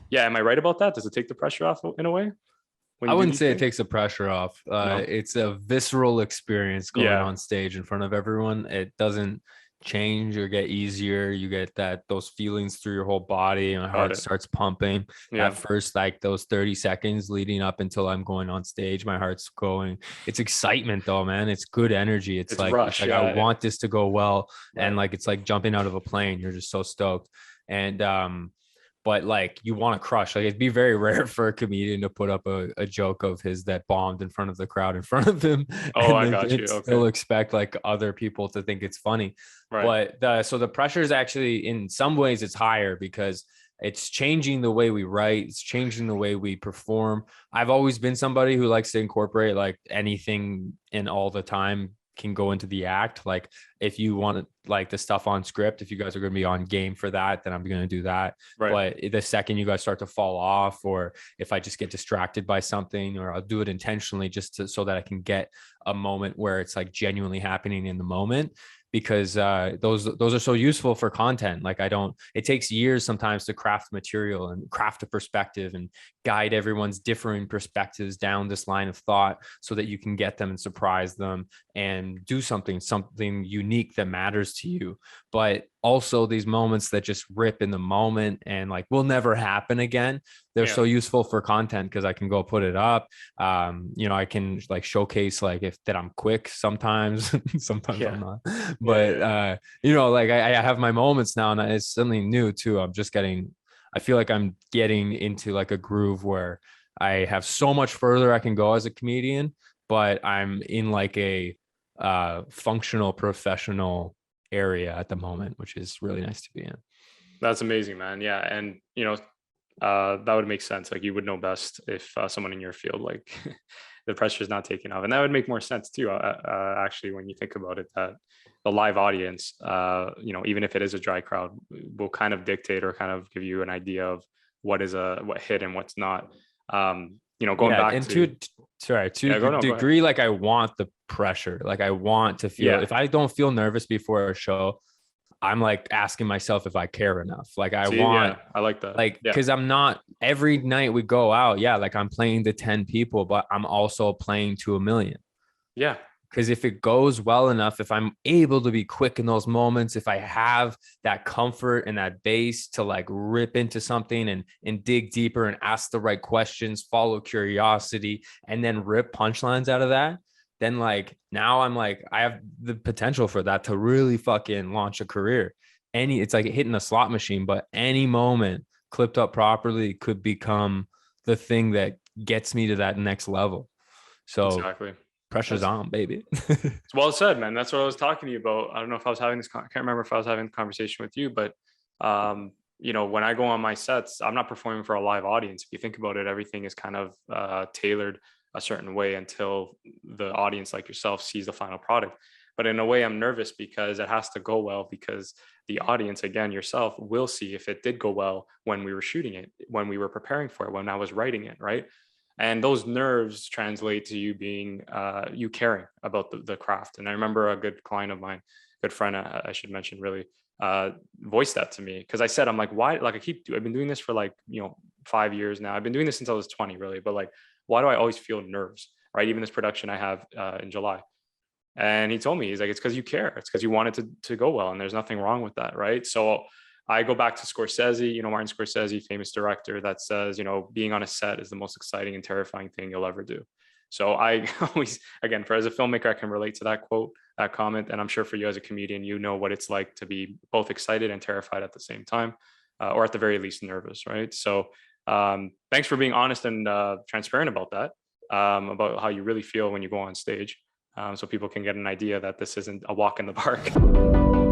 Yeah, am I right about that? Does it take the pressure off in a way when I you do wouldn't these say it things? takes the pressure off. No. It's a visceral experience going Yeah, on stage in front of everyone. It doesn't change or get easier. You get those feelings through your whole body, and my got heart it. starts pumping. At Yeah, first, like those 30 seconds leading up until I'm going on stage, my heart's going. It's excitement though, man. It's good energy. It's it's like rush. I Yeah, want this to go well. And right. like it's like jumping out of a plane. You're just so stoked. And but like you want to crush. Like it'd be very rare for a comedian to put up a joke of his that bombed in front of the crowd in front of him, Oh, and I they got can you. Okay, still expect like other people to think it's funny. right. But the pressure is actually in some ways it's higher because it's changing the way we write, it's changing the way we perform. I've always been somebody who likes to incorporate like anything in all the time can go into the act. Like if you want like the stuff on script, if you guys are going to be on game for that, then I'm going to do that. Right. But the second you guys start to fall off, or if I just get distracted by something, or I'll do it intentionally just so that I can get a moment where it's like genuinely happening in the moment, because those are so useful for content. Like I don't, it takes years sometimes to craft material and craft a perspective and guide everyone's differing perspectives down this line of thought so that you can get them and surprise them and do something unique that matters to you. But also these moments that just rip in the moment and like will never happen again, they're Yeah. so useful for content because I can go put it up. I can like showcase like if that I'm quick sometimes. Sometimes Yeah. I'm not, Yeah. but Yeah. like I have my moments now, and it's something new too. I feel like I'm getting into like a groove where I have so much further I can go as a comedian, but I'm in like a functional professional area at the moment, which is really nice to be in. That's amazing, man. Yeah, and that would make sense. Like you would know best if someone in your field, like the pressure is not taken off, and that would make more sense too. Actually, when you think about it, that the live audience, even if it is a dry crowd, will kind of dictate or kind of give you an idea of what hit and what's not. Going Yeah, back and to to yeah, the go ahead. degree, like I want the pressure, like I want to feel. Yeah, If I don't feel nervous before a show, I'm like asking myself if I care enough. Like I see, want, yeah, I like that. like, Yeah, because I'm not every night we go out. Yeah, like I'm playing to 10 people, but I'm also playing to a million. yeah, Because if it goes well enough, if I'm able to be quick in those moments, if I have that comfort and that base to like rip into something and dig deeper and ask the right questions, follow curiosity, and then rip punchlines out of that, then like now I'm like I have the potential for that to really fucking launch a career. It's like hitting a slot machine, but any moment clipped up properly could become the thing that gets me to that next level. So exactly. pressure's That's on, baby. It's well said, man. That's what I was talking to you about. I don't know if I was having this. I can't remember if I was having a conversation with you, but when I go on my sets, I'm not performing for a live audience. If you think about it, everything is kind of tailored a certain way until the audience, like yourself, sees the final product. But in a way, I'm nervous because it has to go well because the audience, again, yourself, will see if it did go well when we were shooting it, when we were preparing for it, when I was writing it, right? And those nerves translate to you being you caring about the craft. And I remember a good client of mine, good friend, I should mention, really voiced that to me because I said, I'm like, why? Like I've been doing this for like 5 years now. I've been doing this since I was 20, really. But like, why do I always feel nerves? Right? Even this production I have in July. And he told me, he's like, it's because you care. It's because you want it to go well. And there's nothing wrong with that. Right. So I go back to Scorsese, Martin Scorsese, famous director that says, being on a set is the most exciting and terrifying thing you'll ever do. So I always, again, as a filmmaker, I can relate to that quote, that comment. And I'm sure for you as a comedian, you know what it's like to be both excited and terrified at the same time, or at the very least nervous. Right. So thanks for being honest and transparent about that, about how you really feel when you go on stage, so people can get an idea that this isn't a walk in the park.